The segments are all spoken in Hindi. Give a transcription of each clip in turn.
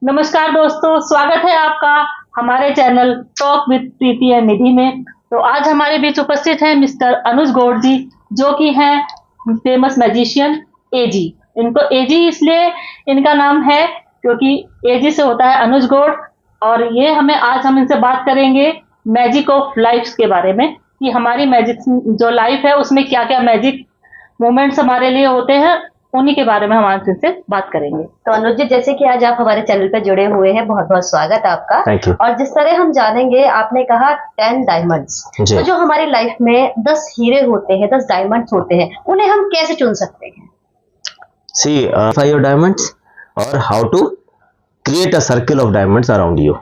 नमस्कार दोस्तों, स्वागत है आपका हमारे channel talk with Preeti and Nidhi में। तो आज हमारे बीच उपस्थित हैं मिस्टर अनुज गौड़ जी, जो कि हैं फेमस मैजिशियन एजी। इनको एजी इसलिए इनका नाम है क्योंकि एजी से होता है अनुज गौड़। और ये आज हम इनसे बात करेंगे मैजिक ऑफ लाइफ के बारे में, कि हमारी मैजिक जो लाइफ है उसमें क्या क्या मैजिक मोमेंट्स हमारे लिए होते हैं, उन्हीं के बारे में हम आज इनसे बात करेंगे। तो अनुज जी, जैसे कि आज आप हमारे चैनल पे जुड़े हुए हैं, बहुत बहुत स्वागत आपका। Thank you. और जिस तरह हम जानेंगे, आपने कहा 10 डायमंड्स, तो जो हमारी लाइफ में 10 हीरे होते हैं, 10 डायमंड्स होते हैं, उन्हें हम कैसे चुन सकते हैं? सी योर डायमंड्स और how to create a circle of diamonds around you,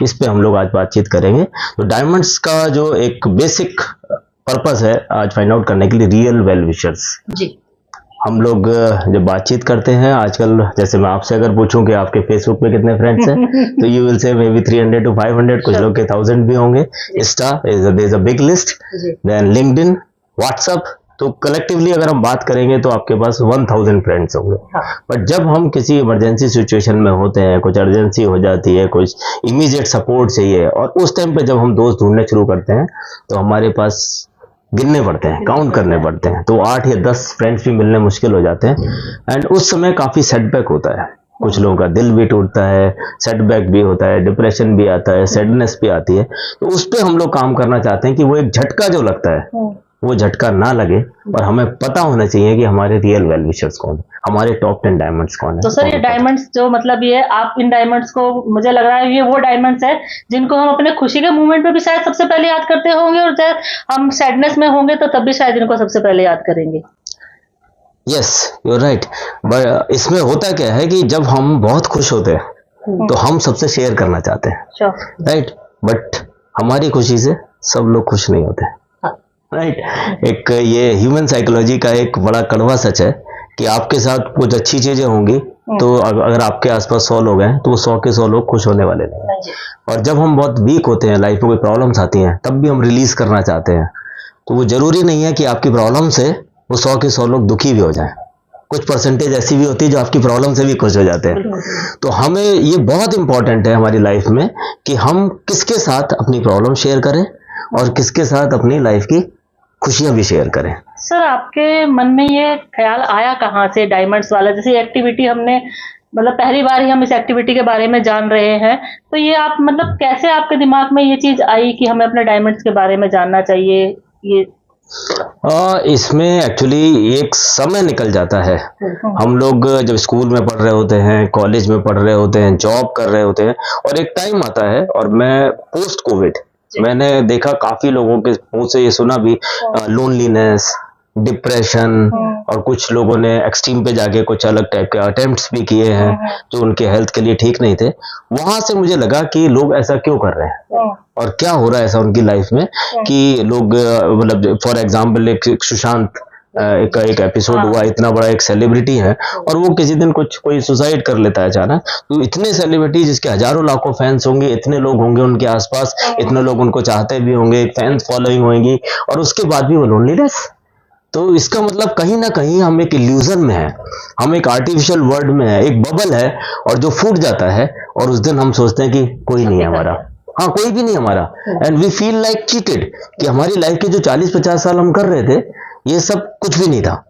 इस पे हम लोग आज बातचीत करेंगे। तो डायमंड्स का जो एक बेसिक पर्पस है आज फाइंड आउट करने के लिए, रियल वेल विशर्स जी। हम लोग जब बातचीत करते हैं आजकल, जैसे मैं आपसे अगर पूछूं कि आपके फेसबुक पे कितने फ्रेंड्स हैं तो you will say may be 300 to 500, कुछ लोग के 1000 भी होंगे। Insta is a big list, then LinkedIn, WhatsApp. तो कलेक्टिवली अगर हम बात करेंगे तो आपके पास 1000 फ्रेंड्स होंगे। बट जब हम किसी इमरजेंसी सिचुएशन में होते हैं, कुछ अर्जेंसी हो जाती है, कुछ इमीडिएट सपोर्ट चाहिए, और उस टाइम पे जब हम दोस्त ढूंढने शुरू करते हैं तो हमारे पास गिनने पड़ते हैं, काउंट करने पड़ते हैं, तो 8 या 10 फ्रेंड्स भी मिलने मुश्किल हो जाते हैं। एंड उस समय काफी सेटबैक होता है, कुछ लोगों का दिल भी टूटता है, सेटबैक भी होता है, डिप्रेशन भी आता है, सैडनेस भी आती है। तो उस पे हम लोग काम करना चाहते हैं कि वो एक झटका जो लगता है वो झटका ना लगे, और हमें पता होना चाहिए कि हमारे रियल वेल विशर्स कौन है, हमारे टॉप 10 डायमंड्स कौन है। तो सर, ये डायमंड्स जो मतलब ये आप इन डायमंड्स को, मुझे लग रहा है ये वो डायमंड्स है जिनको हम अपने खुशी के मोमेंट पे भी शायद सबसे पहले याद करते होंगे, और जब हम सैडनेस में होंगे तो तब भी शायद इनको सबसे पहले याद करेंगे। Yes, you are right. But इसमें होता क्या है कि जब हम बहुत खुश होते हैं तो हम सबसे शेयर करना चाहते हैं, राइट। बट हमारी खुशी से सब लोग खुश नहीं होते, राइट। एक ये ह्यूमन साइकोलॉजी का एक बड़ा कड़वा सच है कि आपके साथ कुछ अच्छी चीजें होंगी तो अगर आपके आसपास 100 लोग हैं तो वो 100 के 100 लोग खुश होने वाले नहीं। और जब हम बहुत वीक होते हैं, लाइफ में कोई प्रॉब्लम्स आती हैं, तब भी हम रिलीज करना चाहते हैं। तो वो जरूरी नहीं है कि आपकी प्रॉब्लम से वो 100 के 100 लोग दुखी भी हो जाएं। कुछ परसेंटेज ऐसी भी होती है जो आपकी प्रॉब्लम से भी खुश हो जाते हैं। तो हमें ये बहुत इंपॉर्टेंट है हमारी लाइफ में कि हम किसके साथ अपनी प्रॉब्लम शेयर करें और किसके साथ अपनी लाइफ की खुशियां भी शेयर करें। सर, आपके मन में ये ख्याल आया कहाँ से डायमंड्स वाला? जैसे एक्टिविटी हमने मतलब पहली बार ही हम इस एक्टिविटी के बारे में जान रहे हैं, तो ये आप मतलब कैसे आपके दिमाग में ये चीज आई कि हमें अपने डायमंड्स के बारे में जानना चाहिए? ये इसमें एक्चुअली एक समय निकल जाता है। हम लोग जब स्कूल में पढ़ रहे होते हैं, कॉलेज में पढ़ रहे होते हैं, जॉब कर रहे होते हैं, और एक टाइम आता है, और मैं पोस्ट कोविड मैंने देखा काफी लोगों के मुंह से ये सुना भी, लोनलीनेस, डिप्रेशन, और कुछ लोगों ने एक्सट्रीम पे जाके कुछ अलग टाइप के अटेम्प्ट्स भी किए हैं जो उनके हेल्थ के लिए ठीक नहीं थे। वहां से मुझे लगा कि लोग ऐसा क्यों कर रहे हैं और क्या हो रहा है ऐसा उनकी लाइफ में कि लोग, मतलब फॉर एग्जाम्पल एक सुशांत एक एपिसोड हुआ, इतना बड़ा एक सेलिब्रिटी है और वो किसी दिन कोई सुसाइड कर लेता है अचानक। तो इतने सेलिब्रिटी जिसके हजारों लाखों फैंस होंगे, इतने लोग होंगे उनके आसपास, इतने लोग उनको चाहते भी होंगे, फैंस फॉलोइंग होंगी, और उसके बाद भी वो लोनलीनेस। तो इसका मतलब कहीं ना कहीं हम एक इल्यूजन में है, हम एक आर्टिफिशियल वर्ल्ड में है, एक बबल है, और जो फूट जाता है और उस दिन हम सोचते हैं कि कोई नहीं है हमारा, हाँ कोई भी नहीं हमारा, and we feel like cheated कि हमारी लाइफ के जो 40-50 साल हम कर रहे थे ये सब कुछ भी नहीं था,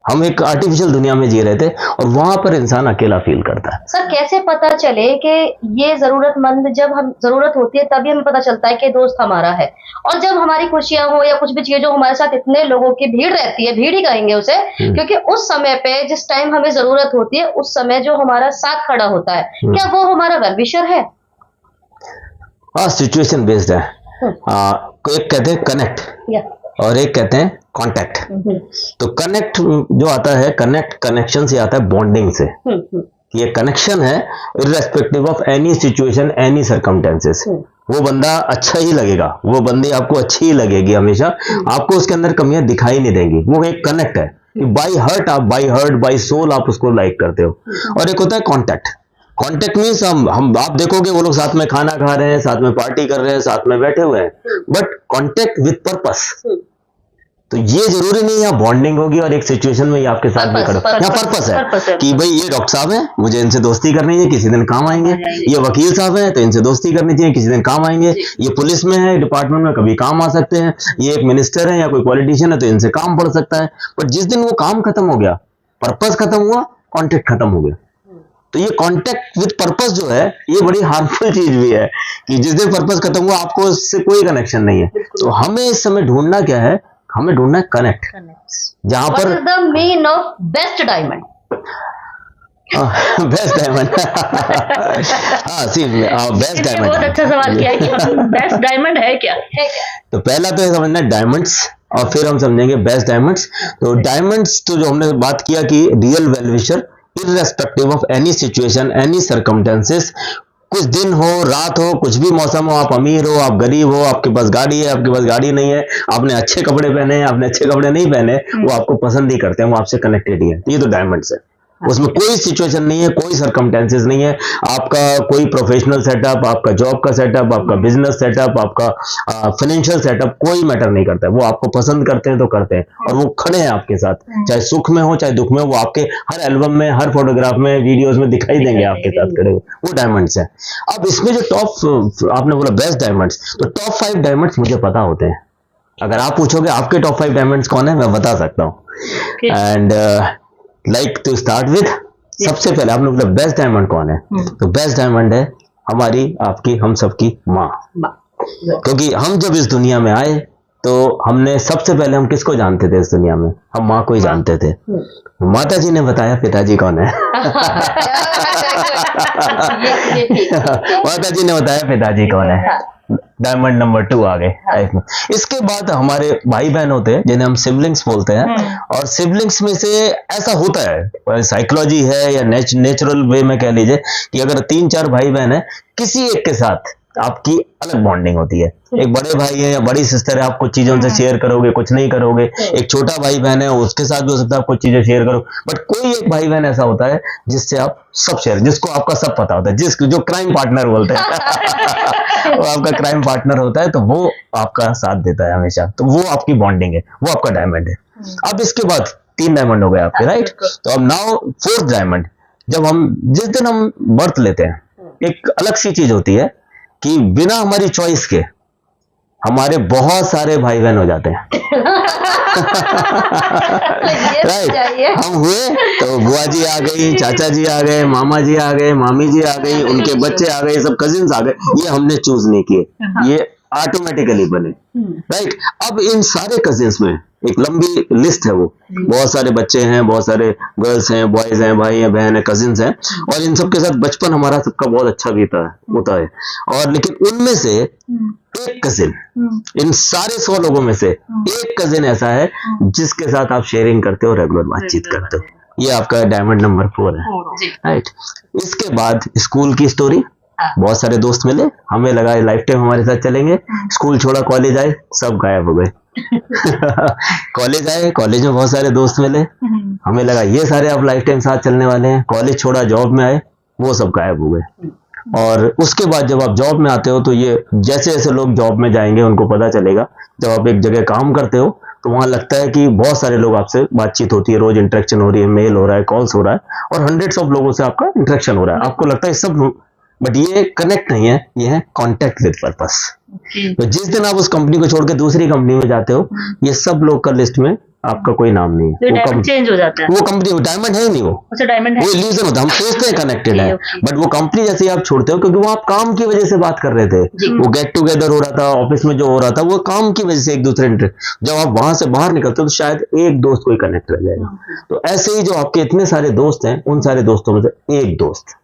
हम एक आर्टिफिशियल दुनिया में जी रहे थे, और वहां पर इंसान अकेला फील करता है। सर, कैसे पता चले कि ये जरूरतमंद, जब हम जरूरत होती है तभी हमें पता चलता है कि दोस्त हमारा है, और जब हमारी खुशियां हो या कुछ भी चीजें जो हमारे साथ इतने लोगों की भीड़ रहती है, भीड़ ही कहेंगे उसे, क्योंकि उस समय पे जिस टाइम हमें जरूरत होती है उस समय जो हमारा साथ खड़ा होता है, क्या वो हमारा वेलविशर है? हाँ, सिचुएशन बेस्ड है। एक कहते हैं कनेक्ट और एक कहते हैं कांटेक्ट। तो कनेक्ट जो आता है, कनेक्शन से आता है बॉन्डिंग से। ये कनेक्शन है irrespective of any situation, any circumstances. वो बंदा अच्छा ही लगेगा, वो बंदी आपको अच्छी ही लगेगी हमेशा, आपको उसके अंदर कमियां दिखाई नहीं देंगी। वो एक कनेक्ट है कि बाय हार्ट आप, बाय हार्ट, बाय सोल आप उसको लाइक करते हो। और एक होता है कांटेक्ट। कांटेक्ट मीन्स हम आप देखोगे वो लोग साथ में खाना खा रहे हैं, साथ में पार्टी कर रहे हैं, साथ में बैठे हुए हैं, बट कांटेक्ट विद पर्पस। तो ये जरूरी नहीं है बॉन्डिंग होगी और एक सिचुएशन में ये आपके साथ में खड़े, यहाँ पर्पस है कि भाई ये डॉक्टर साहब हैं, मुझे इनसे दोस्ती करनी है, किसी दिन काम आएंगे। ये वकील साहब हैं, तो इनसे दोस्ती करनी चाहिए, किसी दिन काम आएंगे। ये पुलिस में है, डिपार्टमेंट में कभी काम आ सकते हैं। ये एक मिनिस्टर है या कोई पॉलिटिशियन है, तो इनसे काम पड़ सकता है। बट जिस दिन वो काम खत्म हो गया, पर्पस खत्म हुआ, कॉन्टेक्ट खत्म हो गया। तो ये कॉन्टेक्ट विद पर्पस जो है, ये बड़ी हार्मफुल चीज भी है कि जिस दिन पर्पस खत्म हुआ, आपको उससे कोई कनेक्शन नहीं है। तो हमें इस समय ढूंढना क्या है? हमें ढूंढना है कनेक्ट, जहां पर the mean of best diamond. Best diamond. हाँ सी बेस्ट डायमंड। बहुत अच्छा सवाल किया है कि बेस्ट डायमंड है क्या? तो पहला तो ये समझना डायमंड्स, और फिर हम समझेंगे बेस्ट डायमंड्स। तो डायमंड्स तो जो हमने बात किया कि real well wisher, irrespective of any situation, any circumstances, कुछ दिन हो, रात हो, कुछ भी मौसम हो, आप अमीर हो, आप गरीब हो, आपके पास गाड़ी है, आपके पास गाड़ी नहीं है, आपने अच्छे कपड़े पहने हैं, आपने अच्छे कपड़े नहीं पहने, वो आपको पसंद ही करते हैं, वो आपसे कनेक्टेड ही है। ये तो डायमंड्स है। उसमें कोई सिचुएशन नहीं है, कोई सर्कमस्टेंसेस नहीं है, आपका कोई प्रोफेशनल सेटअप, आपका जॉब का सेटअप, आपका बिजनेस सेटअप, आपका फाइनेंशियल सेटअप कोई मैटर नहीं करता है। वो आपको पसंद करते हैं तो करते हैं, और वो खड़े हैं आपके साथ, चाहे सुख में हो चाहे दुख में, वो आपके हर एल्बम में, हर फोटोग्राफ में, वीडियोस में दिखाई देंगे आपके साथ खड़े हुए। वो डायमंड्स है। अब इसमें जो टॉप, आपने बोला बेस्ट डायमंड्स, तो टॉप 5 डायमंड्स मुझे पता होते हैं। अगर आप पूछोगे आपके टॉप 5 डायमंड्स कौन है, मैं बता सकता हूँ। And like to start with, सबसे पहले आपने बोला बेस्ट डायमंड कौन है, तो बेस्ट डायमंड है हमारी, आपकी, हम सबकी माँ। क्योंकि हम जब इस दुनिया में आए तो हमने सबसे पहले, हम किसको जानते थे इस दुनिया में? हम माँ को ही जानते थे। माता जी ने बताया पिताजी कौन है। माता जी ने बताया पिताजी कौन है। डायमंड नंबर 2 आ गए लाइफ में। इसके बाद हमारे भाई बहन होते हैं, जिन्हें हम सिबलिंग्स बोलते हैं। और सिबलिंग्स में से ऐसा होता है, साइकोलॉजी है या नेचुरल वे में कह लीजिए, कि अगर 3-4 भाई बहन है, किसी एक के साथ आपकी अलग बॉन्डिंग होती है। एक बड़े भाई है या बड़ी सिस्टर है, आप कुछ चीजों से शेयर करोगे, कुछ नहीं करोगे। एक छोटा भाई बहन है, उसके साथ भी हो सकता है आप कुछ चीजें शेयर करो। बट कोई एक भाई बहन ऐसा होता है जिससे आप सब शेयर, जिसको आपका सब पता होता है, जो क्राइम पार्टनर बोलते हैं। वो आपका क्राइम पार्टनर होता है, तो वो आपका साथ देता है हमेशा। तो वो आपकी बॉन्डिंग है, वो आपका डायमंड है। अब इसके बाद 3 डायमंड हो गए आपके, राइट। तो अब नाउ 4th डायमंड, जब हम, जिस दिन हम बर्थ लेते हैं, एक अलग सी चीज होती है कि बिना हमारी चॉइस के हमारे बहुत सारे भाई बहन हो जाते हैं। राइट। हम हुए तो बुआ जी आ गई, चाचा जी आ गए, मामा जी आ गए, मामी जी आ गई, उनके बच्चे आ गए, सब कजिन्स आ गए। ये हमने चूज नहीं किए, ये ऑटोमेटिकली बने। राइट। अब इन सारे कजिन्स में एक लंबी लिस्ट है, वो बहुत सारे बच्चे हैं, बहुत सारे गर्ल्स हैं, बॉयज हैं, भाई हैं, बहन है, कजिन्स हैं, और इन सब के साथ बचपन हमारा सबका बहुत अच्छा बीता है, होता है। और लेकिन उनमें से एक कजिन, इन सारे 100 लोगों में से एक कजिन ऐसा है जिसके साथ आप शेयरिंग करते हो, रेगुलर बातचीत करते हो। ये आपका डायमंड नंबर 4 है, राइट। इसके बाद स्कूल की स्टोरी, बहुत सारे दोस्त मिले, हमें लगा लाइफ टाइम हमारे साथ चलेंगे। स्कूल छोड़ा, कॉलेज आए, सब गायब हो गए। कॉलेज आए, कॉलेज में बहुत सारे दोस्त मिले, हमें लगा ये सारे अब लाइफ टाइम साथ चलने वाले हैं। कॉलेज छोड़ा, जॉब में आए, वो सब गायब हो गए। और उसके बाद जब आप जॉब में आते हो, तो ये जैसे जैसे लोग जॉब में जाएंगे उनको पता चलेगा, जब आप एक जगह काम करते हो तो वहां लगता है कि बहुत सारे लोग आपसे बातचीत होती है, रोज इंटरेक्शन हो रही है, मेल हो रहा है, कॉल्स हो रहा है, और हंड्रेड्स ऑफ लोगों से आपका इंटरेक्शन हो रहा है। आपको लगता है सब, बट ये कनेक्ट नहीं है, ये है कॉन्टेक्ट विद पर्पस। तो जिस दिन आप उस कंपनी को छोड़ के दूसरी कंपनी में जाते हो, ये सब लोग का लिस्ट में आपका कोई नाम नहीं है। डायमंड चेंज हो जाता है, वो कंपनी डायमंड है ही नहीं, वो अच्छा डायमंड है, वो इल्यूजन होता है। हम सोचते हैं कनेक्टेड है, बट वो कंपनी जैसे ही आप छोड़ते हो, क्योंकि वो आप काम की वजह से बात कर रहे थे, वो गेट टुगेदर हो रहा था, ऑफिस में जो हो रहा था वो काम की वजह से एक दूसरे, जब आप वहां से बाहर निकलते हो तो शायद एक दोस्त कोई कनेक्ट रह जाएगा। तो ऐसे ही जो आपके इतने सारे दोस्त हैं, उन सारे दोस्तों में से एक दोस्त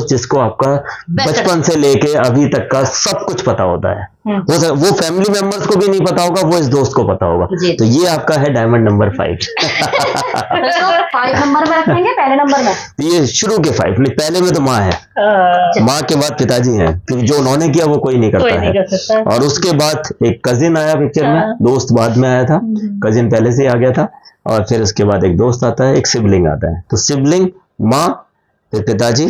जिसको आपका बचपन से लेके अभी तक का सब कुछ पता होता है। वो फैमिली मेंबर्स को भी नहीं पता होगा, वो इस दोस्त को पता होगा। तो ये आपका है डायमंड नंबर 5। तो 5 नंबर में रखेंगे, पहले नंबर में ये शुरू के 5, नहीं पहले में तो माँ है, माँ के बाद पिताजी हैं, क्योंकि जो उन्होंने किया वो कोई नहीं करता है। और उसके बाद एक कजिन आया पिक्चर में, दोस्त बाद में आया था, कजिन पहले से ही आ गया था। और फिर उसके बाद एक दोस्त आता है, एक सिबलिंग आता है। तो सिबलिंग, माँ, फिर पिताजी,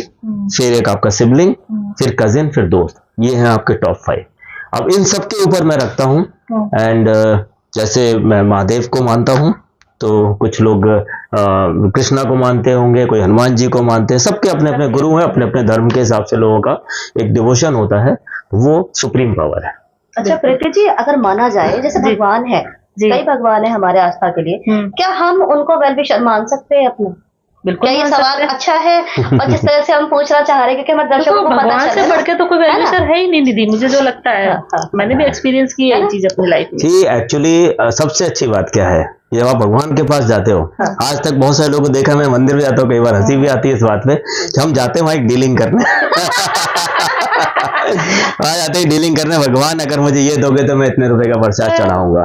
फिर एक आपका सिबलिंग, फिर कजिन, फिर दोस्त। ये हैं आपके टॉप 5। अब इन सब के ऊपर मैं रखता हूँ, एंड जैसे मैं महादेव को मानता हूँ, तो कुछ लोग कृष्णा को मानते होंगे, कोई हनुमान जी को मानते हैं। सबके अपने अपने गुरु हैं, अपने अपने धर्म के हिसाब से लोगों का एक डिवोशन होता है, वो सुप्रीम पावर है। अच्छा प्रीति जी, अगर माना जाए जैसे भगवान है, कई भगवान है हमारे आस्था के लिए, क्या हम उनको वेल विशर मान सकते हैं अपना? बिल्कुल, क्या ये सवाल अच्छा है? और जिस तरह से हम पूछना चाह रहे हैं, क्योंकि हमारे दर्शकों को पता भगवान से बढ़ के तो कोई वेलविशर है ही नहीं निधि, मुझे जो लगता है। मैंने भी एक्सपीरियंस की है ये चीज अपनी लाइफ में। जी एक्चुअली सबसे अच्छी बात क्या है, जब आप भगवान के पास जाते हो, आज तक बहुत सारे लोगों को देखा, मैं मंदिर में जाता हूँ, कई बार हंसी भी आती है इस बात पे, हम जाते हैं वहां एक डीलिंग करने वहां जाते हैं डीलिंग करने, भगवान अगर मुझे ये दोगे तो मैं इतने रुपए का प्रसाद चढ़ाऊंगा।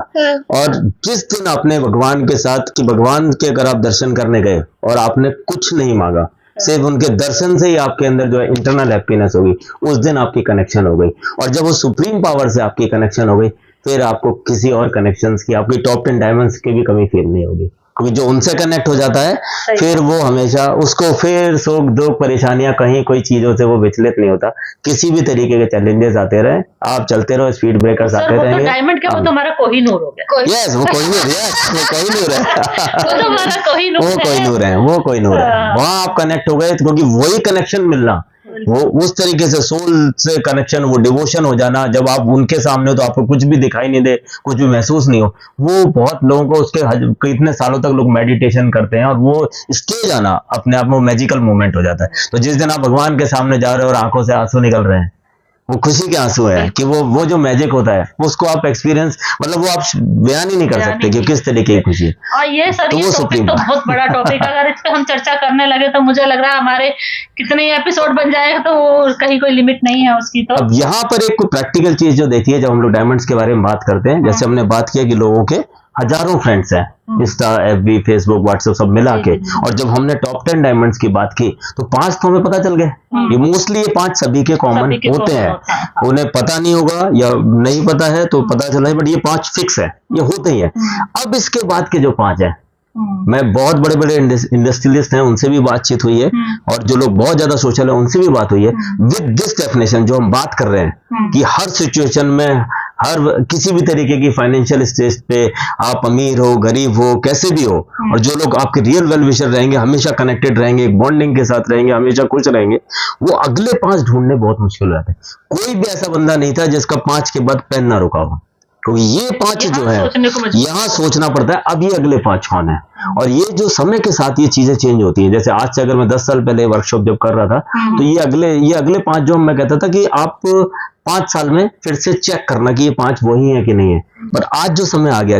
और जिस दिन आपने भगवान के साथ, कि भगवान के अगर आप दर्शन करने गए और आपने कुछ नहीं मांगा, सिर्फ उनके दर्शन से ही आपके अंदर जो है इंटरनल हैप्पीनेस होगी, उस दिन आपकी कनेक्शन हो गई। और जब वो सुप्रीम पावर से आपकी कनेक्शन हो गई, फिर आपको किसी और कनेक्शंस की, आपकी टॉप 10 डायमंड्स की भी कमी फील नहीं होगी, क्योंकि जो उनसे कनेक्ट हो जाता है फिर वो हमेशा उसको फिर सुख दुख परेशानियां, कहीं कोई चीजों से वो विचलित नहीं होता। किसी भी तरीके के चैलेंजेस आते रहे, आप चलते रहो, स्पीड ब्रेकर्स आते रहेंगे। डायमंड क्या, वो तुम्हारा कोहिनूर हो गया। यस, वो कोहिनूर, यस वो कोहिनूर है वो तुम्हारा कोहिनूर वो कोहिनूर है, वो कोहिनूर है। वहां आप कनेक्ट हो गए, क्योंकि वही कनेक्शन मिलना, वो उस तरीके से सोल से कनेक्शन, वो डिवोशन हो जाना, जब आप उनके सामने हो तो आपको कुछ भी दिखाई नहीं दे, कुछ भी महसूस नहीं हो, वो बहुत लोगों को उसके इतने सालों तक लोग मेडिटेशन करते हैं और वो स्टेज आना अपने आप में मैजिकल मोमेंट हो जाता है। तो जिस दिन आप भगवान के सामने जा रहे हो और आंखों से आंसू निकल रहे हैं, वो खुशी के आंसू है कि वो जो मैजिक होता है, उसको आप एक्सपीरियंस, मतलब वो आप बयान ही नहीं कर सकते कि किस तरीके की खुशी है। और ये सर, तो ये वो टॉपिक सुप्रीम तो बहुत बड़ा टॉपिक है। अगर इस पे हम चर्चा करने लगे तो मुझे लग रहा है हमारे कितने एपिसोड बन जाएगा, तो वो कहीं कोई लिमिट नहीं है उसकी। तो अब यहाँ पर एक प्रैक्टिकल चीज जो देखी है, जब हम लोग डायमंड्स के बारे में बात करते हैं, जैसे हमने बात किया कि लोगों के हजारों फ्रेंड्स हैं, इंस्टा, एफबी, फेसबुक, व्हाट्सएप सब मिला के, और जब हमने टॉप 10 डायमंड्स की बात की तो 5 तो हमें पता चल गए। ये मोस्टली ये 5 सभी के कॉमन होते हैं, उन्हें पता नहीं होगा या नहीं पता है तो पता चला है, बट ये 5 फिक्स है, ये होते ही है। अब इसके बाद के जो 5 है, मैं बहुत बड़े बड़े इंडस्ट्रियलिस्ट हैं, उनसे भी बातचीत हुई है, और जो लोग बहुत ज्यादा सोशल है उनसे भी बात हुई है, विद दिस डेफिनेशन जो हम बात कर रहे हैं कि हर सिचुएशन में, हर किसी भी तरीके की फाइनेंशियल स्टेज पे, आप अमीर हो, गरीब हो, कैसे भी हो, और जो लोग आपके रियल वेल विशर रहेंगे, हमेशा कनेक्टेड रहेंगे, एक बॉन्डिंग के साथ रहेंगे, हमेशा खुश रहेंगे, वो अगले 5 ढूंढने बहुत मुश्किल हो जाते हैं। कोई भी ऐसा बंदा नहीं था जिसका 5 के बाद पेन ना रुका हो, क्योंकि ये 5 जो है यहाँ सोचना पड़ता है, अब ये अगले 5 कौन है। और ये जो समय के साथ ये चीजें चेंज होती हैं, जैसे आज से अगर मैं 10 साल पहले वर्कशॉप जब कर रहा था, तो ये अगले 5 जो मैं कहता था कि आप 5 साल में फिर से चेक करना कि ये 5 वही है कि नहीं है। पर आज जो समय आ गया,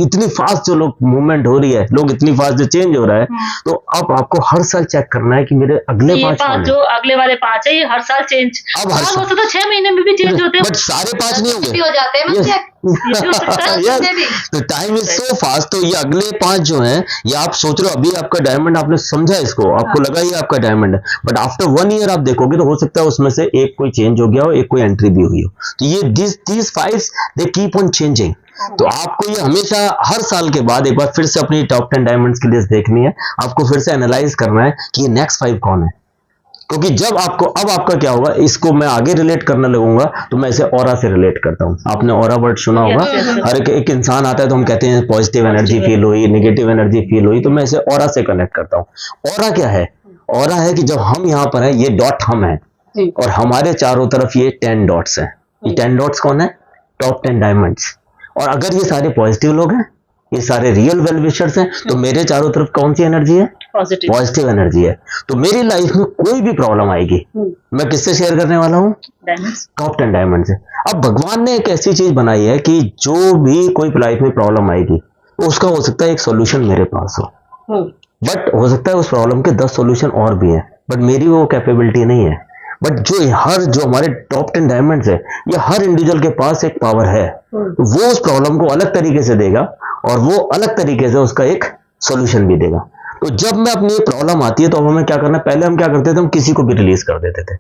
इतनी फास्ट जो लोग मूवमेंट हो रही है, लोग इतनी फास्ट जो चेंज हो रहा है, तो अब आपको हर साल चेक करना है कि मेरे अगले 5 जो अगले वाले 5 है, ये हर साल चेंज, अब हर साल तो 6 महीने में भी चेंज होते हैं, बट सारे 5 नहीं होंगे, हो जाते हैं तो टाइम इज सो फास्ट। तो ये अगले 5 जो हैं, ये आप सोच रहे हो अभी आपका डायमंड, आपने समझा इसको, आपको लगा ये आपका डायमंड है, बट आफ्टर 1 ईयर आप देखोगे तो हो सकता है उसमें से एक कोई चेंज हो गया हो, एक कोई एंट्री भी हुई हो। तो ये these 5 they keep on changing. तो आपको ये हमेशा हर साल के बाद एक बार फिर से अपनी टॉप 10 डायमंड्स की लिस्ट देखनी है, आपको फिर से एनालाइज करना है कि ये नेक्स्ट 5 कौन है। क्योंकि जब आपको, अब आपका क्या होगा, इसको मैं आगे रिलेट करने लगूंगा तो मैं इसे ऑरा से रिलेट करता हूँ। आपने ऑरा वर्ड सुना होगा, हर एक इंसान आता है तो हम कहते हैं पॉजिटिव एनर्जी फील हुई, नेगेटिव एनर्जी फील हुई, तो मैं इसे ऑरा से कनेक्ट करता हूँ। ऑरा क्या है? ऑरा है कि जब हम यहाँ पर हैं, ये डॉट हम हैं, और हमारे चारों तरफ ये 10 डॉट्स हैं। ये 10 डॉट्स कौन है? Top 10 diamonds. और अगर ये सारे पॉजिटिव लोग हैं, ये सारे रियल वेल विशर्स हैं, तो मेरे चारों तरफ कौन सी एनर्जी है? पॉजिटिव एनर्जी है। तो मेरी लाइफ में कोई भी प्रॉब्लम आएगी, मैं किससे शेयर करने वाला हूँ? टॉप 10 डायमंड से। अब भगवान ने एक ऐसी चीज बनाई है कि जो भी कोई लाइफ में प्रॉब्लम आएगी, उसका हो सकता है एक सॉल्यूशन मेरे पास हो, बट हो सकता है उस प्रॉब्लम के 10 सॉल्यूशन और भी हैं, बट मेरी वो कैपेबिलिटी नहीं है। बट जो हमारे टॉप 10 डायमंड्स है, ये हर इंडिविजुअल के पास एक पावर है, वो उस प्रॉब्लम को अलग तरीके से देगा और वो अलग तरीके से उसका एक सॉल्यूशन भी देगा। तो जब मैं अपनी प्रॉब्लम आती है तो अब हमें क्या करना, पहले हम क्या करते थे, हम किसी को भी रिलीज कर देते थे,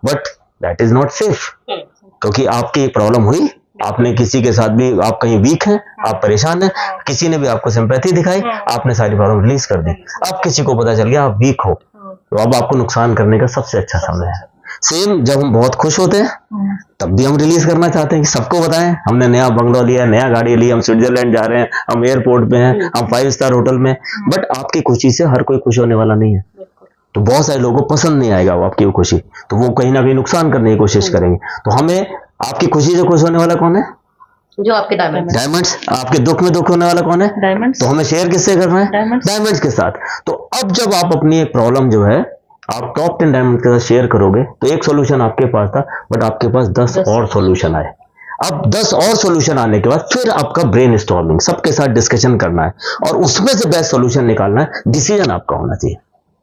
but that is not safe. क्योंकि आपकी प्रॉब्लम हुई, आपने किसी के साथ भी, आप कहीं वीक हैं, आप परेशान हैं, किसी ने भी आपको सिंपैथी दिखाई, आपने सारी प्रॉब्लम रिलीज कर दी। अब किसी को पता चल गया आप वीक हो, तो अब आपको नुकसान करने का सबसे अच्छा समय है। सेम जब हम बहुत खुश होते हैं तब भी हम रिलीज करना चाहते हैं कि सबको बताएं हमने नया बंगलो लिया, नया गाड़ी ली, हम स्विट्जरलैंड जा रहे हैं, हम एयरपोर्ट पे हैं, हम 5 स्टार होटल में। बट आपकी खुशी से हर कोई खुश होने वाला नहीं है, तो बहुत सारे लोगों को पसंद नहीं आएगा वो आपकी वो खुशी, तो वो कहीं ना कहीं नुकसान करने की कोशिश करेंगे। तो हमें आपकी खुशी से खुश होने वाला कौन है? जो आपके डायमंड्स। आपके दुख में दुख होने वाला कौन है? डायमंड्स। तो हमें शेयर किससे करना है? डायमंड्स। डायमंड्स के साथ। तो अब जब आप अपनी एक प्रॉब्लम जो है आप टॉप 10 डायमंड के साथ शेयर करोगे तो एक सॉल्यूशन आपके पास था, बट आपके पास 10 और सॉल्यूशन आए। अब 10 और सॉल्यूशन आने के बाद फिर आपका ब्रेन स्टॉर्मिंग, सबके साथ डिस्कशन करना है और उसमें से बेस्ट सॉल्यूशन निकालना है। डिसीजन आपका होना चाहिए,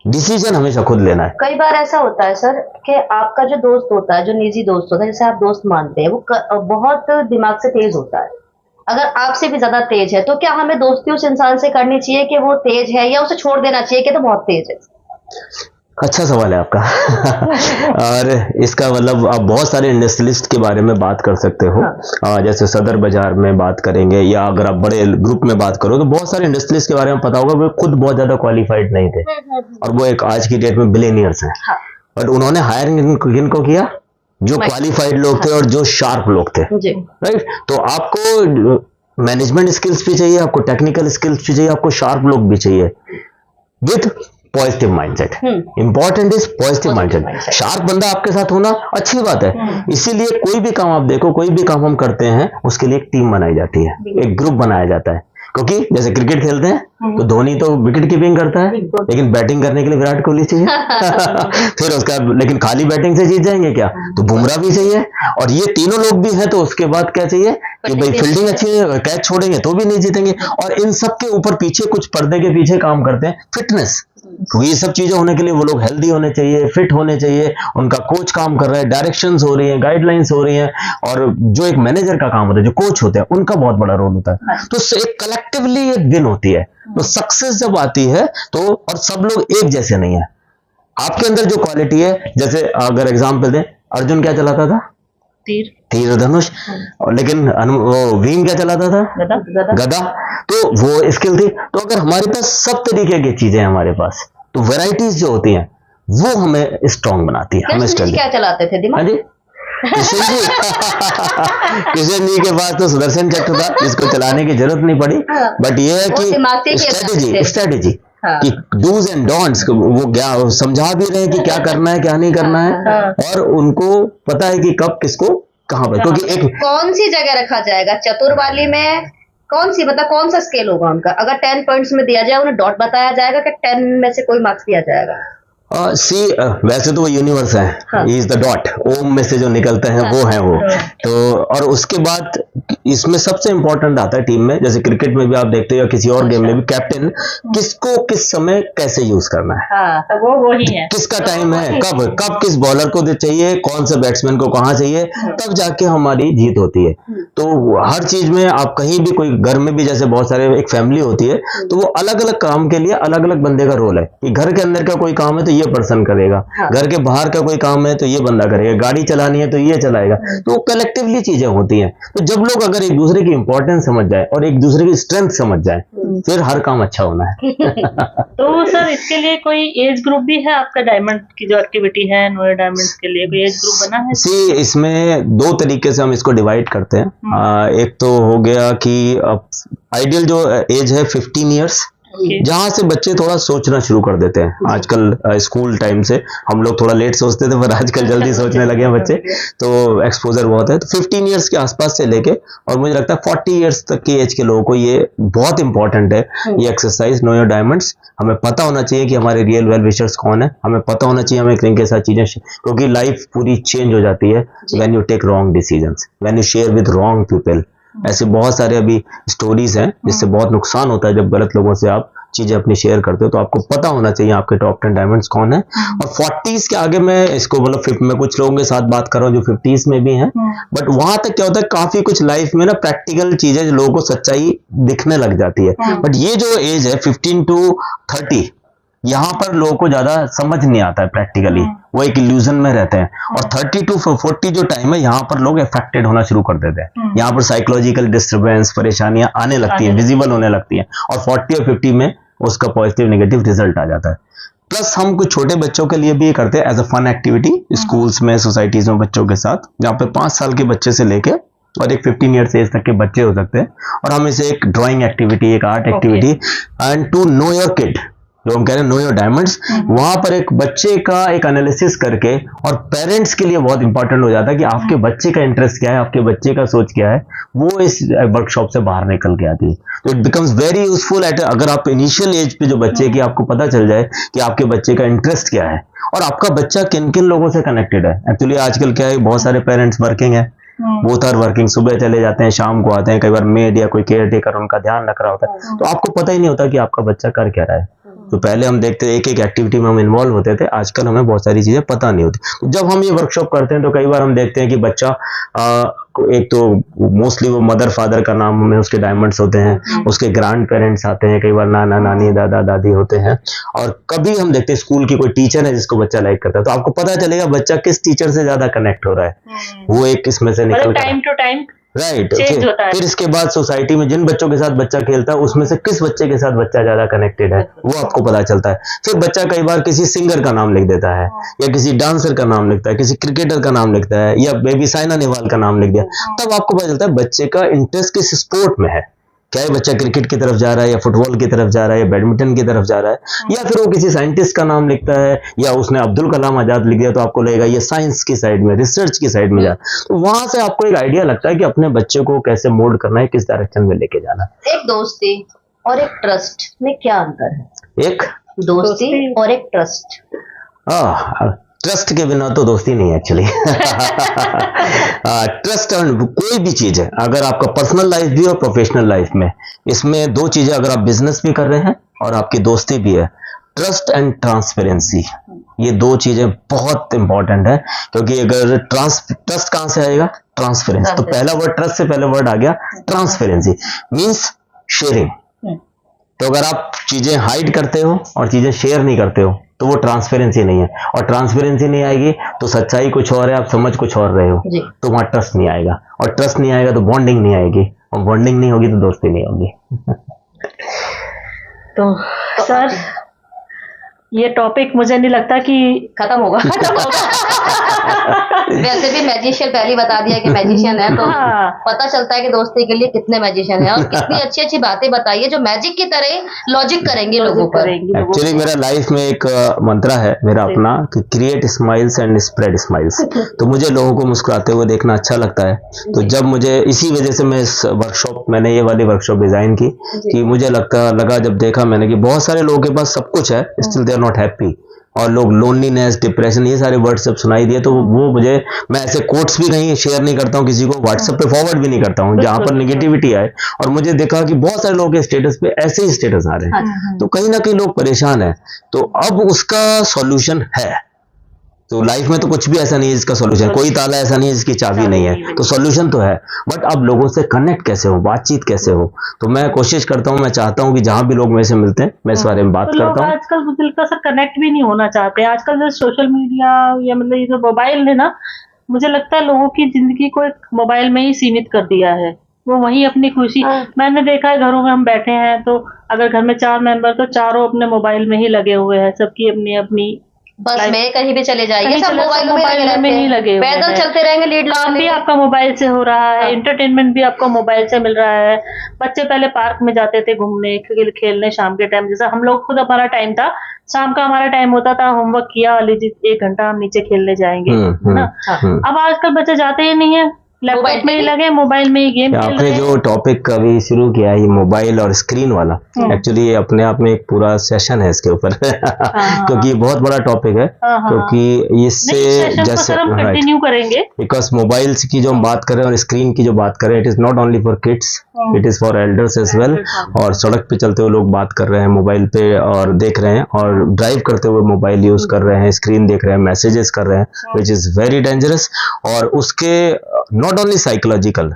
डिसीजन हमेशा खुद लेना है। कई बार ऐसा होता है सर कि आपका जो दोस्त होता है, जो निजी दोस्त होता है, जैसे आप दोस्त मानते हैं, वो बहुत दिमाग से तेज होता है, अगर आपसे भी ज्यादा तेज है, तो क्या हमें दोस्ती उस इंसान से करनी चाहिए कि वो तेज है, या उसे छोड़ देना चाहिए कि तो बहुत तेज है? अच्छा सवाल है आपका। और इसका मतलब आप बहुत सारे इंडस्ट्रियलिस्ट के बारे में बात कर सकते हो। जैसे सदर बाजार में बात करेंगे या अगर आप बड़े ग्रुप में बात करो तो बहुत सारे इंडस्ट्रियलिस्ट के बारे में पता होगा, वो खुद बहुत ज्यादा क्वालिफाइड नहीं थे और वो एक आज की डेट में बिलियनियर्स हैं। बट उन्होंने हायरिंग किनको किया? जो क्वालिफाइड लोग थे और जो शार्प लोग थे, राइट। तो आपको मैनेजमेंट स्किल्स भी चाहिए, आपको टेक्निकल स्किल्स भी चाहिए, आपको शार्प लोग भी चाहिए with positive mindset. Important is positive mindset. Sharp बंदा आपके साथ होना अच्छी बात है, इसीलिए कोई भी काम आप देखो, कोई भी काम हम करते हैं उसके लिए एक टीम बनाई जाती है, एक ग्रुप बनाया जाता है। क्योंकि जैसे क्रिकेट खेलते हैं तो धोनी तो विकेट कीपिंग करता है, लेकिन बैटिंग करने के लिए विराट कोहली चाहिए। फिर उसका लेकिन खाली बैटिंग से जीत जाएंगे क्या? तो बुमराह भी चाहिए, और ये तीनों लोग भी हैं तो उसके बाद क्या चाहिए कि भाई फील्डिंग अच्छी है, कैच छोड़ेंगे तो भी नहीं जीतेंगे। और इन सब के ऊपर पीछे कुछ पर्दे के पीछे काम करते हैं फिटनेस। ये सब चीजें होने के लिए वो लोग हेल्दी होने चाहिए, फिट होने चाहिए, उनका कोच काम कर रहा है, डायरेक्शंस हो रही हैं, गाइडलाइंस हो रही हैं, और जो एक मैनेजर का काम होता है, जो कोच होते हैं, उनका बहुत बड़ा रोल होता है। तो एक कलेक्टिवली एक विन होती है। तो सक्सेस जब आती है तो, और सब लोग एक जैसे नहीं है, आपके अंदर जो क्वालिटी है, जैसे अगर एग्जाम्पल दें, अर्जुन क्या चलाता था? तीर धनुष। और लेकिन वो भीम क्या चलाता था? गदा। तो वो स्किल थी। तो अगर हमारे पास सब तरीके की चीजें हैं हमारे पास, तो वैरायटीज जो होती हैं वो हमें स्ट्रांग बनाती है। हमें स्ट्रेंथ। क्या चलाते थे दिमाग? हाँ जी, कृष्ण जी। कृष्ण जी के पास तो सुदर्शन चक्र था जिसको चलाने की जरूरत नहीं पड़ी। बट ये है कि स्ट्रेटेजी कि डूज एंड डोंट्स, वो क्या समझा भी रहे हैं कि क्या करना है क्या नहीं करना है, और उनको पता है कि कब किसको कहाँ पर, क्योंकि एक कौन सी जगह रखा जाएगा चतुर वाली में, कौन सी मतलब कौन सा स्केल होगा उनका? अगर 10 पॉइंट्स में दिया जाए, उन्हें डॉट बताया जाएगा कि 10 में से कोई मार्क्स दिया जाएगा? वैसे तो वो यूनिवर्स है, इज द डॉट, ओम में से जो निकलते हैं वो है वो। तो और उसके बाद इसमें सबसे इंपॉर्टेंट आता है टीम में, जैसे क्रिकेट में भी आप देखते हो या किसी और गेम में भी, कैप्टन किसको किस समय कैसे यूज करना है, तो वो ही है, किसका टाइम है, कब किस बॉलर को चाहिए, कौन से बैट्समैन को कहाँ चाहिए, तब जाके हमारी जीत होती है। तो हर चीज में आप कहीं भी, कोई घर में भी जैसे बहुत सारे एक फैमिली होती है, तो वो अलग अलग काम के लिए अलग अलग बंदे का रोल है कि घर के अंदर का कोई काम है तो ये पर्सन करेगा, घर के बाहर का कोई काम है तो ये बंदा करेगा, गाड़ी चलानी है तो ये चलाएगा। तो वो कलेक्टिवली चीजें होती हैं। तो जब लोग अगर एक दूसरे की इंपॉर्टेंस समझ जाए और एक दूसरे की स्ट्रेंथ समझ जाए, फिर हर काम अच्छा होना है। तो सर इसके लिए कोई एज ग्रुप भी है आपका? डायमंड की जो एक्टिविटी है, नोए डायमंड्स के लिए कोई एज ग्रुप बना है? इसमें 2 तरीके से हम इसको डिवाइड करते हैं। एक तो हो गया कि आइडियल जो एज है 15 ईयर्स, जहां से बच्चे थोड़ा सोचना शुरू कर देते हैं। आजकल स्कूल टाइम से हम लोग थोड़ा लेट सोचते थे, पर आजकल जल्दी सोचने लगे हैं बच्चे, तो एक्सपोजर बहुत है। तो 15 इयर्स के आसपास से लेके और मुझे लगता है 40 इयर्स तक की एज के लोगों को ये बहुत इंपॉर्टेंट है, ये एक्सरसाइज नो योर डायमंड्स। हमें पता होना चाहिए कि हमारे रियल वेल विशर्स कौन है, हमें पता होना चाहिए हमें किन के साथ चीजें, क्योंकि लाइफ पूरी चेंज हो जाती है when you take wrong decisions, when you share with wrong people. ऐसे बहुत सारे अभी स्टोरीज हैं जिससे बहुत नुकसान होता है जब गलत लोगों से आप चीजें अपनी शेयर करते हो। तो आपको पता होना चाहिए आपके टॉप 10 डायमंड्स कौन है। और 40s के आगे मैं इसको मतलब मैं कुछ लोगों के साथ बात कर रहा हूँ जो 50s में भी हैं, बट वहां तक क्या होता है, काफी कुछ लाइफ में ना प्रैक्टिकल चीजें लोगों को सच्चाई दिखने लग जाती है। बट ये जो एज है 15 to 30, यहाँ पर लोगों को ज्यादा समझ नहीं आता है प्रैक्टिकली, वो एक इल्यूजन में रहते हैं। और 30 to 40 जो टाइम है, यहाँ पर लोग अफेक्टेड होना शुरू कर देते हैं। यहाँ पर साइकोलॉजिकल डिस्टर्बेंस, परेशानियां आने लगती हैं, विजिबल होने लगती हैं, और 40 और 50 में उसका पॉजिटिव नेगेटिव रिजल्ट आ जाता है। प्लस हम कुछ छोटे बच्चों के लिए भी ये करते हैं as a fun activity schools में, सोसाइटीज में बच्चों के साथ, जहाँ पे 5 साल के बच्चे से लेके और एक 15 ईयर्स एज तक के बच्चे हो सकते हैं, और हम इसे एक ड्राइंग एक्टिविटी, एक art activity and to know your kid, जो हम कह रहे हैं नो योर डायमंड्स, वहां पर एक बच्चे का एक एनालिसिस करके, और पेरेंट्स के लिए बहुत इंपॉर्टेंट हो जाता है कि आपके बच्चे का इंटरेस्ट क्या है, आपके बच्चे का सोच क्या है, वो इस वर्कशॉप से बाहर निकल के आती है। तो it becomes very useful at, अगर आप इनिशियल एज पे जो बच्चे की आपको पता चल जाए कि आपके बच्चे का इंटरेस्ट क्या है और आपका बच्चा किन किन लोगों से कनेक्टेड है। एक्चुअली आजकल क्या है, बहुत सारे पेरेंट्स वर्किंग है, बोथ आर वर्किंग, सुबह चले जाते हैं, शाम को आते हैं, कई बार मेड या कोई केयर टेकर उनका ध्यान रख रहा होता है, तो आपको पता ही नहीं होता कि आपका बच्चा कर क्या रहा है। तो पहले हम देखते थे, एक एक एक्टिविटी में हम इन्वॉल्व होते थे, आजकल हमें बहुत सारी चीजें पता नहीं होती। तो जब हम ये वर्कशॉप करते हैं तो कई बार हम देखते हैं कि बच्चा एक तो मोस्टली वो मदर फादर का नाम में उसके डायमंड्स होते हैं, उसके ग्रैंड पेरेंट्स आते हैं, कई बार नाना नानी दादा दादी होते हैं, और कभी हम देखते हैं स्कूल की कोई टीचर है जिसको बच्चा लाइक करता है, तो आपको पता चलेगा बच्चा किस टीचर से ज्यादा कनेक्ट हो रहा है, वो एक इसमें से निकल time to time right. Change होता है। फिर इसके बाद सोसाइटी में जिन बच्चों के साथ बच्चा खेलता है उसमें से किस बच्चे के साथ बच्चा ज्यादा कनेक्टेड है, वो आपको पता चलता है। फिर बच्चा कई बार किसी सिंगर का नाम लिख देता है, या किसी डांसर का नाम लिखता है, किसी क्रिकेटर का नाम लिखता है, या बेबी साइना नेहवाल का नाम लिख दिया, तब आपको पता चलता है बच्चे का इंटरेस्ट किस स्पोर्ट में है। क्या ये बच्चा क्रिकेट की तरफ जा रहा है, या फुटबॉल की तरफ जा रहा है, या बैडमिंटन की तरफ जा रहा है, या फिर वो किसी साइंटिस्ट का नाम लिखता है, या उसने अब्दुल कलाम आजाद लिख दिया तो आपको लगेगा ये साइंस की साइड में, रिसर्च की साइड में जा। तो वहां से आपको एक आइडिया लगता है कि अपने बच्चे को कैसे मोल्ड करना है, किस डायरेक्शन में लेके जाना है। एक दोस्ती और एक ट्रस्ट में क्या अंतर है? एक दोस्ती और एक ट्रस्ट। ट्रस्ट के बिना तो दोस्ती नहीं है एक्चुअली। ट्रस्ट कोई भी चीज है, अगर आपका पर्सनल लाइफ भी और प्रोफेशनल लाइफ में, इसमें दो चीजें, अगर आप बिजनेस भी कर रहे हैं और आपकी दोस्ती भी है, ट्रस्ट एंड ट्रांसपेरेंसी, ये दो चीजें बहुत इंपॉर्टेंट है। क्योंकि अगर ट्रस्ट कहां से आएगा, ट्रांसपेरेंसी, तो पहला वर्ड ट्रस्ट से पहला वर्ड आ गया ट्रांसपेरेंसी, मीन्स शेयरिंग। तो अगर आप चीजें हाइड करते हो और चीजें शेयर नहीं करते हो तो वो ट्रांसपेरेंसी नहीं है, और ट्रांसपेरेंसी नहीं आएगी तो सच्चाई कुछ और है, आप समझ कुछ और रहे हो, तो वहां ट्रस्ट नहीं आएगा, और ट्रस्ट नहीं आएगा तो बॉन्डिंग नहीं आएगी, और बॉन्डिंग नहीं होगी तो दोस्ती नहीं होगी। तो सर ये टॉपिक मुझे नहीं लगता कि खत्म होगा। वैसे भी मैजिशियन पहले ही बता दिया कि मैजिशियन है, तो पता चलता है कि दोस्ती के लिए कितने मैजिशियन हैं, और कितनी अच्छी अच्छी बातें बताई है जो मैजिक की तरह लॉजिक करेंगे लोगों पर। एक्चुअली मेरा लाइफ में एक मंत्रा है मेरा अपना कि create smiles and spread smiles. तो मुझे लोगों को मुस्कुराते हुए देखना अच्छा लगता है, तो जब मुझे इसी वजह से मैं इस वर्कशॉप, मैंने ये वाली वर्कशॉप डिजाइन की कि मुझे लगा जब देखा मैंने कि बहुत सारे लोगों के पास सब कुछ है, still they are not happy, और लोग लोनलीनेस, डिप्रेशन, ये सारे वर्ड सब सुनाई दिए, तो वो मुझे, मैं ऐसे कोट्स भी कहीं शेयर नहीं करता हूँ किसी को, व्हाट्सएप पे फॉरवर्ड भी नहीं करता हूँ जहां पर नेगेटिविटी आए, और मुझे देखा कि बहुत सारे लोगों के स्टेटस पे ऐसे ही स्टेटस आ रहे हैं, तो कहीं ना कहीं लोग परेशान है। तो अब उसका सॉल्यूशन है, तो लाइफ में तो कुछ भी ऐसा नहीं है जिसका सॉल्यूशन, कोई ताला ऐसा नहीं है जिसकी चाबी नहीं है, तो सॉल्यूशन तो है, बट अब लोगों से कनेक्ट कैसे हो, बातचीत कैसे हो, तो मैं कोशिश करता हूँ, मैं चाहता हूँ कि जहां भी लोग मेरे से मिलते हैं मैं इस बारे में बात करता हूँ। आजकल बिल्कुल सर कनेक्ट भी नहीं होना चाहते, आजकल जो सोशल मीडिया या मतलब ये जो मोबाइल है ना, मुझे लगता है लोगों की जिंदगी को एक मोबाइल में ही सीमित कर दिया है, वो वही अपनी खुशी। मैंने देखा है घरों में हम बैठे हैं तो अगर घर में 4 मेंबर तो चारों अपने मोबाइल में ही लगे हुए हैं, सबकी अपनी अपनी, बस में कहीं भी चले जाइए सब मोबाइल में ही लगे हुए पैदल चलते रहेंगे, लीड काम भी आपका मोबाइल से हो रहा है, एंटरटेनमेंट भी आपको मोबाइल से मिल रहा है। बच्चे पहले पार्क में जाते थे घूमने खेलने शाम के टाइम, जैसा हम लोग खुद, हमारा टाइम था शाम का, हमारा टाइम होता था, होमवर्क किया, लीजिए 1 घंटा हम नीचे खेलने जाएंगे, है ना। अब आजकल बच्चे जाते ही नहीं है, लैपटॉप में ही लगे, मोबाइल में ही गेम खेल रहे हैं। आपने जो टॉपिक अभी शुरू किया है, ये मोबाइल और स्क्रीन वाला, एक्चुअली ये अपने आप में एक पूरा सेशन है इसके ऊपर क्योंकि ये बहुत बड़ा टॉपिक है, क्योंकि इससे जैसे कंटिन्यू करेंगे, बिकॉज मोबाइल्स की जो हम बात कर रहे हैं और स्क्रीन की जो बात कर रहे हैं, it is not only for kids, it is for elders as well. और सड़क पे चलते हुए लोग बात कर रहे हैं मोबाइल पे और देख रहे हैं, और ड्राइव करते हुए मोबाइल यूज कर रहे हैं, स्क्रीन देख रहे हैं, मैसेजेस कर रहे हैं, विच इज वेरी डेंजरस। और उसके not only psychological,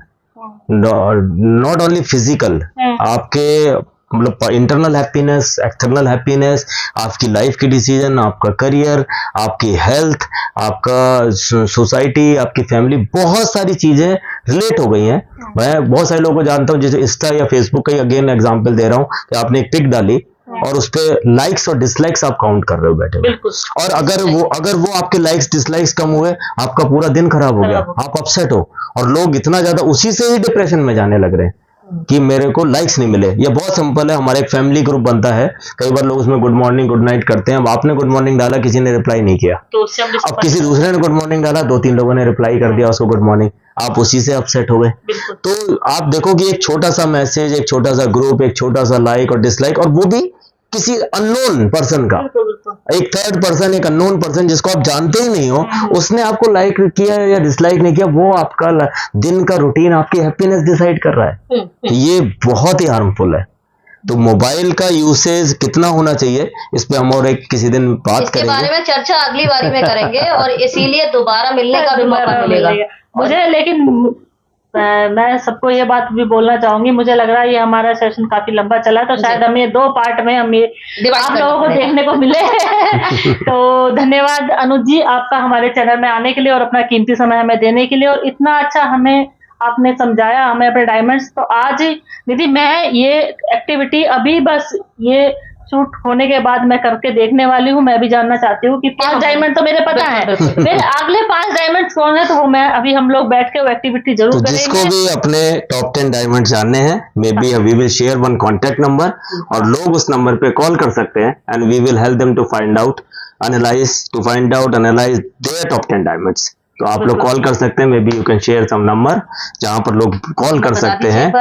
not only physical, आपके मतलब इंटरनल हैप्पीनेस, एक्सटर्नल हैप्पीनेस, आपकी लाइफ की डिसीजन, आपका करियर, आपकी हेल्थ, आपका सोसाइटी, आपकी फैमिली, बहुत सारी चीजें रिलेट हो गई हैं। मैं बहुत सारे लोगों को जानता हूं, जैसे इंस्टा या फेसबुक का ही अगेन एग्जांपल दे रहा हूं कि आपने एक पिक डाली और उस पे लाइक्स और डिसलाइक्स आप काउंट कर रहे हो बैठे हुए। बिल्कुल। और अगर वो आपके लाइक्स डिसलाइक्स कम हुए, आपका पूरा दिन खराब हो गया, आप अपसेट हो, और लोग इतना ज्यादा उसी से ही डिप्रेशन में जाने लग रहे हैं कि मेरे को लाइक्स नहीं मिले। ये बहुत सिंपल है, हमारा एक फैमिली ग्रुप बनता है, कई बार लोग उसमें गुड मॉर्निंग गुड नाइट करते हैं। अब आपने गुड मॉर्निंग डाला, किसी ने रिप्लाई नहीं किया, तो उससे हम अब डिस्कस किसी दूसरे ने गुड मॉर्निंग डाला, 2-3 लोगों ने रिप्लाई कर दिया उसको गुड मॉर्निंग, आप उसी से अपसेट हो गए। बिल्कुल। तो आप देखो कि एक छोटा सा मैसेज, एक छोटा सा ग्रुप, एक छोटा सा लाइक और डिसलाइक, और वो भी किसी अननोन पर्सन का, बिल्कुल बिल्कुल। एक थर्ड पर्सन, एक अननोन पर्सन जिसको आप जानते ही नहीं हो, उसने आपको लाइक किया या डिसलाइक नहीं किया, वो आपका दिन का रूटीन, आपकी हैप्पीनेस डिसाइड कर रहा है। ये बहुत ही हार्मफुल है। तो मोबाइल का यूसेज कितना होना चाहिए, इस पे हम और एक किसी दिन बात इसके करेंगे। बारे में चर्चा अगली बारी में करेंगे, और इसीलिए दोबारा मिलने का भी मौका मिलेगा। मुझे लेकिन मैं सबको ये बात भी बोलना चाहूंगी, मुझे लग रहा है ये हमारा सेशन काफी लंबा चला, तो शायद हमें 2 पार्ट में हम ये आप लोगों को देखने को मिले। तो धन्यवाद अनुज जी आपका हमारे चैनल में आने के लिए और अपना कीमती समय हमें देने के लिए, और इतना अच्छा हमें आपने समझाया हमें अपने डायमंड्स। तो आज दीदी मैं ये एक्टिविटी अभी बस ये शूट होने के बाद मैं करके देखने वाली हूँ। मैं भी जानना चाहती हूँ कि 5 डायमंड तो मेरे पता है, फिर अगले 5 डायमंड कौन है, तो वो मैं अभी हम लोग बैठ के वो एक्टिविटी जरूर तो करेंगे। जिसको भी अपने टॉप 10 डायमंड जानने हैं, maybe we will share one contact number, और लोग उस नंबर पे कॉल कर सकते हैं, and we will help them to find out analyse their top 10 diamonds. तो आप लोग कॉल कर सकते हैं, maybe you can share some number जहां पर लोग कॉल कर सकते हैं।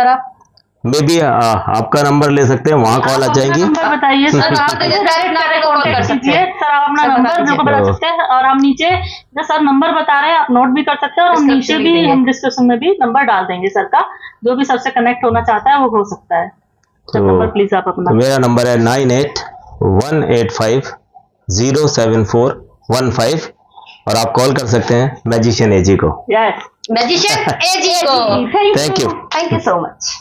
मे बी आपका नंबर ले सकते हैं, वहां कॉल आ जाएंगी। नंबर बताइए सर, आप डायरेक्ट कॉन्टेक्ट कीजिए सर, आप अपना नंबर जो बता सकते हैं, और हम नीचे जो सर नंबर बता रहे हैं आप नोट भी कर सकते हैं, और हम नीचे भी हम डिस्क्रिप्शन में भी नंबर डाल देंगे सर का, जो भी सबसे कनेक्ट होना चाहता है वो हो सकता है। सर नंबर प्लीज आप अपना। तो मेरा नंबर है 9818507415, और आप कॉल कर सकते हैं मैजिशियन एजी को। यस, मैजिशियन एजी को। Thank you. Thank you so much.